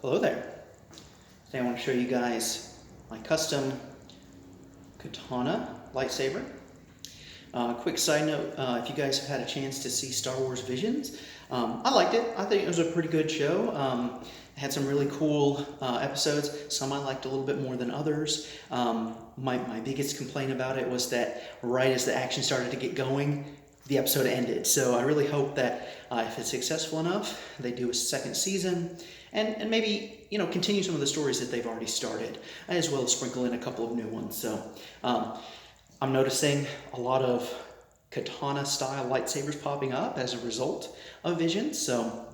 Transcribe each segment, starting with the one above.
Hello there. Today I want to show you guys my custom katana lightsaber. Quick side note, if you guys have had a chance to see Star Wars Visions, I liked it. I think it was a pretty good show. It had some really cool episodes. Some I liked a little bit more than others. My biggest complaint about it was that right as the action started to get going, the episode ended. So I really hope that if it's successful enough, they do a second season and maybe, you know, continue some of the stories that they've already started, as well as sprinkle in a couple of new ones. So I'm noticing a lot of katana style lightsabers popping up as a result of Visions. So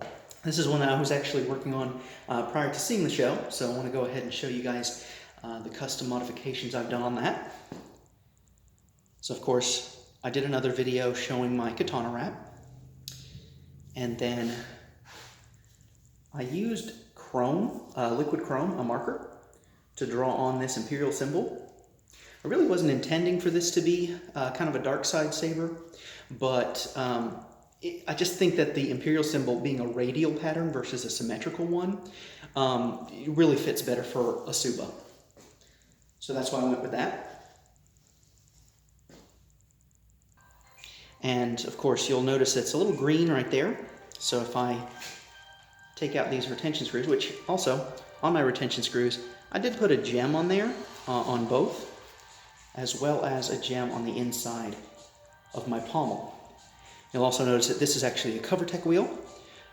this is one that I was actually working on prior to seeing the show. So I want to go ahead and show you guys the custom modifications I've done on that. So of course, I did another video showing my katana wrap, and then I used chrome, liquid chrome, a marker, to draw on this Imperial symbol. I really wasn't intending for this to be kind of a dark side saber, but I just think that the Imperial symbol being a radial pattern versus a symmetrical one, it really fits better for a tsuba. So that's why I went with that. And of course, you'll notice it's a little green right there. So if I take out these retention screws, which also on my retention screws, I did put a gem on there on both, as well as a gem on the inside of my pommel. You'll also notice that this is actually a CoverTech wheel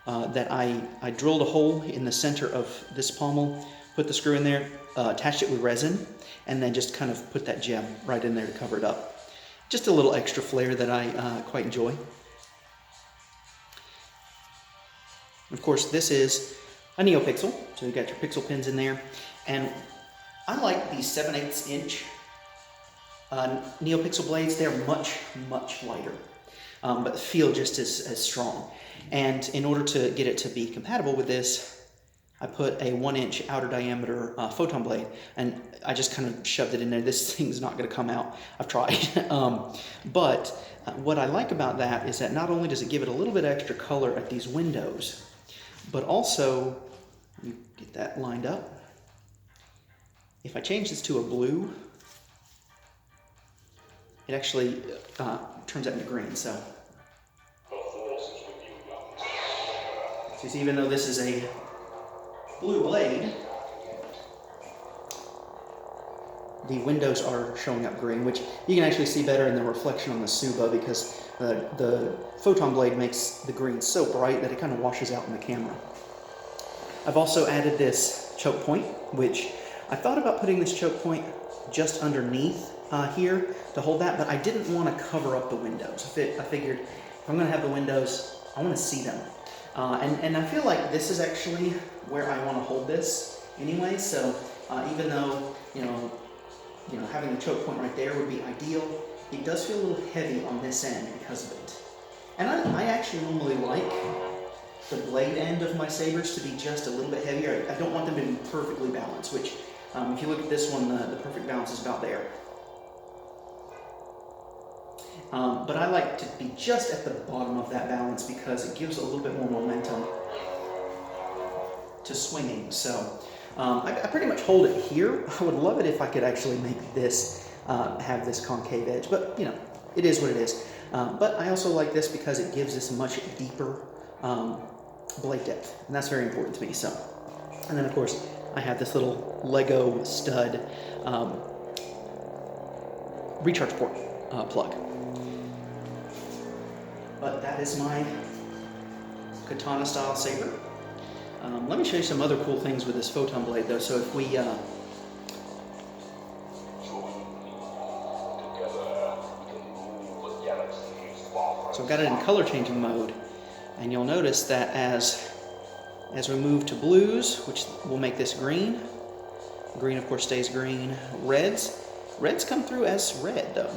that I drilled a hole in the center of this pommel, put the screw in there, attached it with resin, and then just kind of put that gem right in there to cover it up. Just a little extra flair that I quite enjoy. Of course, this is a Neopixel, so you got your pixel pins in there. And I like these 7/8 inch Neopixel blades. They're much, much lighter, but feel just as strong. And in order to get it to be compatible with this, I put a 1-inch outer diameter photon blade, and I just kind of shoved it in there. This thing's not going to come out. I've tried. But what I like about that is that not only does it give it a little bit extra color at these windows, but also, let me get that lined up. If I change this to a blue, it actually turns out into green. So even though this is a blue blade, the windows are showing up green, which you can actually see better in the reflection on the tsuba because the photon blade makes the green so bright that it kind of washes out in the camera. I've also added this choke point, which I thought about putting this choke point just underneath here to hold that, but I didn't want to cover up the windows. I figured if I'm going to have the windows, I want to see them. And I feel like this is actually where I want to hold this anyway. So even though you know having the choke point right there would be ideal, it does feel a little heavy on this end because of it. And I actually normally like the blade end of my sabers to be just a little bit heavier. I don't want them to be perfectly balanced, which if you look at this one, the perfect balance is about there. But I like to be just at the bottom of that balance because it gives a little bit more momentum to swinging. So I pretty much hold it here. I would love it if I could actually make this have this concave edge, but you know, it is what it is. But I also like this because it gives this much deeper blade depth, and that's very important to me. So, and then of course I have this little Lego stud recharge port plug. But that is my katana style saber. Let me show you some other cool things with this photon blade though. So if we so I've got it in color changing mode, and you'll notice that as we move to blues, which will make this green, green of course stays green, reds come through as red though.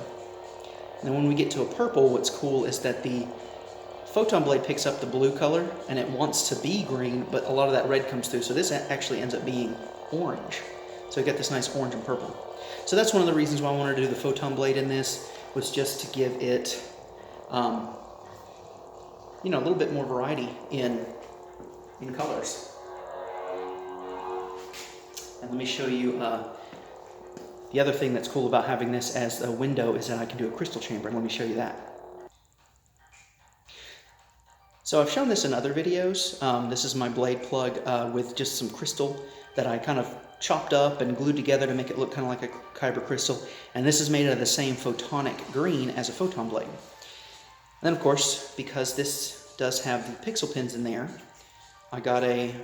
And then when we get to a purple, what's cool is that the photon blade picks up the blue color and it wants to be green, but a lot of that red comes through. So this actually ends up being orange. So we get this nice orange and purple. So that's one of the reasons why I wanted to do the photon blade in this, was just to give it, you know, a little bit more variety in colors. And let me show you the other thing that's cool about having this as a window is that I can do a crystal chamber, and let me show you that. So I've shown this in other videos. This is my blade plug with just some crystal that I kind of chopped up and glued together to make it look kind of like a kyber crystal. And this is made out of the same photonic green as a photon blade. And then of course, because this does have the pixel pins in there, I got a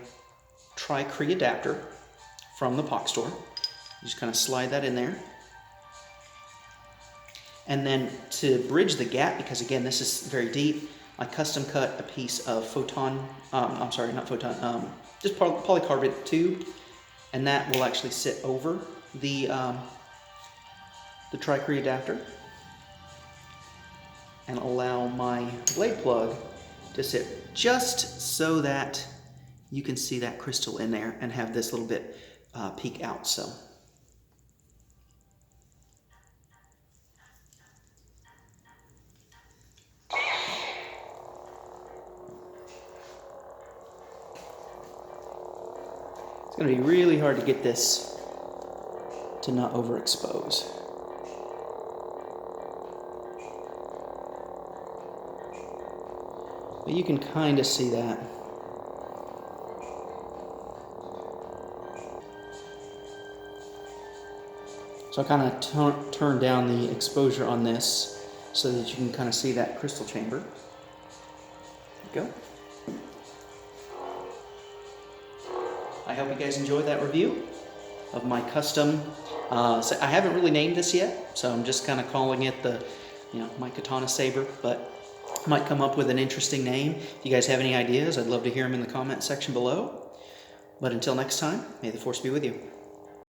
tri-cree adapter from the POC store. You just kind of slide that in there. And then to bridge the gap, because again, this is very deep, I custom cut a piece of photon, I'm sorry, not photon, just polycarbonate tube, and that will actually sit over the tri-cree adapter and allow my blade plug to sit just so that you can see that crystal in there and have this little bit peek out. So. It's going to be really hard to get this to not overexpose. But you can kind of see that. So I kind of turn down the exposure on this so that you can kind of see that crystal chamber. There you go. I hope you guys enjoyed that review of my custom. So I haven't really named this yet, so I'm just kind of calling it my katana saber, but I might come up with an interesting name. If you guys have any ideas, I'd love to hear them in the comment section below. But until next time, may the force be with you.